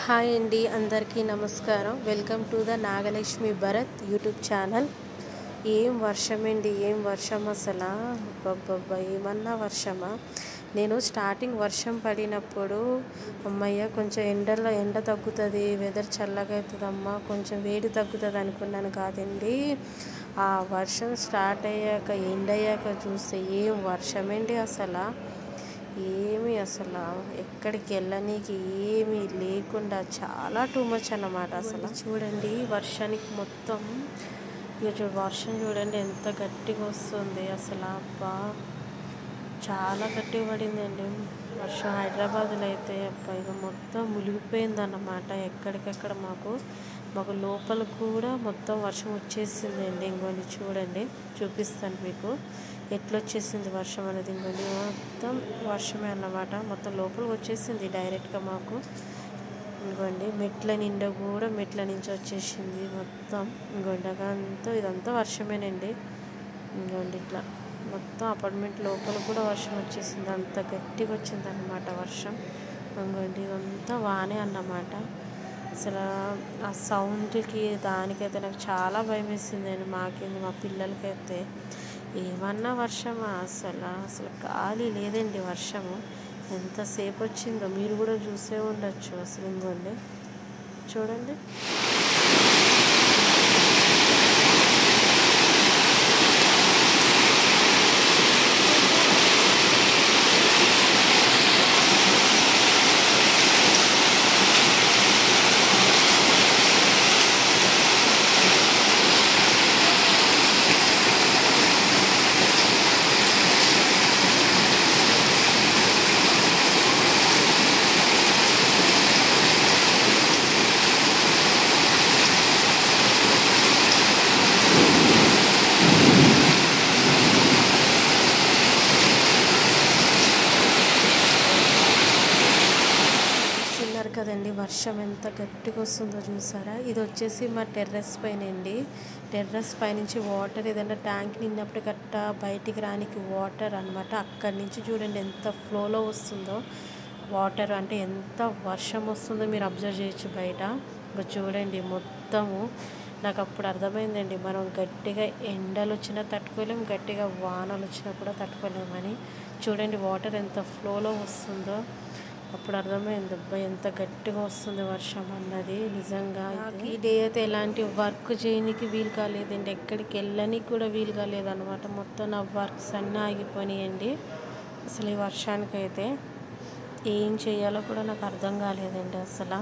Hi అండి, అందరికీ నమస్కారం. Welcome to the Nagalakshmi Bharat YouTube channel. ఏం వర్షం అండి, ఏం వర్షం అసలు. అబ్బబ్బబ్బా, ఏమన్నా వర్షమా. నేను స్టార్టింగ్ వర్షం పడినప్పుడు అమ్మయ్య కొంచెం ఎండ తగ్గుతుంది, వెదర్ చల్లగా అవుతుందమ్మా, కొంచెం వేడి తగ్గుతుంది అనుకున్నాను. కాదండి, ఆ వర్షం స్టార్ట్ అయ్యాక ఎండ్ అయ్యాక చూస్తే ఏం వర్షమేంటి అసలు. ఏమి అసలు ఎక్కడికి వెళ్ళనీకి ఏమీ లేకుండా చాలా టూ మచ్ అన్నమాట. అసలు చూడండి, వర్షానికి మొత్తం వర్షం చూడండి ఎంత గట్టిగా వస్తుంది అసలు. అబ్బా, చాలా గట్టిగా పడిందండి వర్షం. హైదరాబాద్లో అయితే అబ్బా ఇక మొత్తం మునిగిపోయిందన్నమాట. ఎక్కడికెక్కడ మాకు లోపల కూడా మొత్తం వర్షం వచ్చేసిందండి. ఇంకోండి చూడండి, చూపిస్తాను మీకు ఎట్లొచ్చేసింది వర్షం అనేది. ఇంకోండి మొత్తం వర్షమే అన్నమాట, మొత్తం లోపలికి వచ్చేసింది డైరెక్ట్గా మాకు. ఇంకోండి మెట్ల నిండా కూడా మెట్ల నుంచి వచ్చేసింది మొత్తం. ఇంకోండి అంతా ఇదంతా వర్షమేనండి. ఇంకోండి ఇట్లా మొత్తం అపార్ట్మెంట్ లోపల కూడా వర్షం వచ్చేసింది, అంత గట్టిగా వచ్చింది అన్నమాట వర్షం. ఇంకోండి ఇదంతా వానే అన్నమాట. అసలు ఆ సౌండ్కి దానికైతే నాకు చాలా భయం వేసిందండి. మా పిల్లలకైతే ఏమన్నా వర్షమా అసలు ఖాళీ లేదండి వర్షము. ఎంతసేపు వచ్చిందో మీరు కూడా చూసే ఉండొచ్చు. అసలు ఇంకోండి చూడండి, కదండి వర్షం ఎంత గట్టిగా వస్తుందో చూసారా. ఇది వచ్చేసి మా టెర్రస్ పైన అండి. టెర్రస్ పైనుంచి వాటర్ ఏదైనా ట్యాంక్ నిన్నప్పుడు గట్ట బయటికి రానికి వాటర్ అనమాట. అక్కడి నుంచి చూడండి ఎంత ఫ్లోలో వస్తుందో వాటర్. అంటే ఎంత వర్షం వస్తుందో మీరు అబ్జర్వ్ చేయొచ్చు బయట. ఇంకా చూడండి మొత్తము. నాకు అప్పుడు అర్థమైందండి, మనం గట్టిగా ఎండలు వచ్చినా తట్టుకోలేం, గట్టిగా వానలు వచ్చినా కూడా తట్టుకోలేమని. చూడండి వాటర్ ఎంత ఫ్లోలో వస్తుందో. అప్పుడు అర్థమైంది అబ్బాయి ఎంత గట్టిగా వస్తుంది వర్షం అన్నది. నిజంగా ఈ డే అయితే ఎలాంటి వర్క్ చేయడానికి వీలు కాలేదండి, ఎక్కడికి వెళ్ళడానికి కూడా వీలు కాలేదన్నమాట. మొత్తం నా వర్క్స్ అన్నీ ఆగిపోయినాయండి. అసలు ఈ వర్షానికైతే ఏం చేయాలో కూడా నాకు అర్థం కాలేదండి. అసలు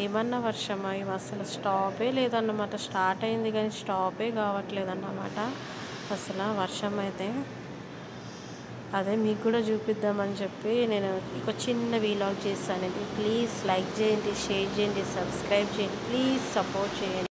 ఏమన్నా వర్షమా, ఇవి అసలు స్టాపే లేదన్నమాట. స్టార్ట్ అయింది కానీ స్టాపే కావట్లేదన్నమాట అసలు వర్షం అయితే. అదే మీకు కూడా చూపిద్దామని చెప్పి నేను ఒక చిన్న వీలాగ్ చేస్తానండి. ప్లీజ్ లైక్ చేయండి, షేర్ చేయండి, సబ్స్క్రైబ్ చేయండి, ప్లీజ్ సపోర్ట్ చేయండి.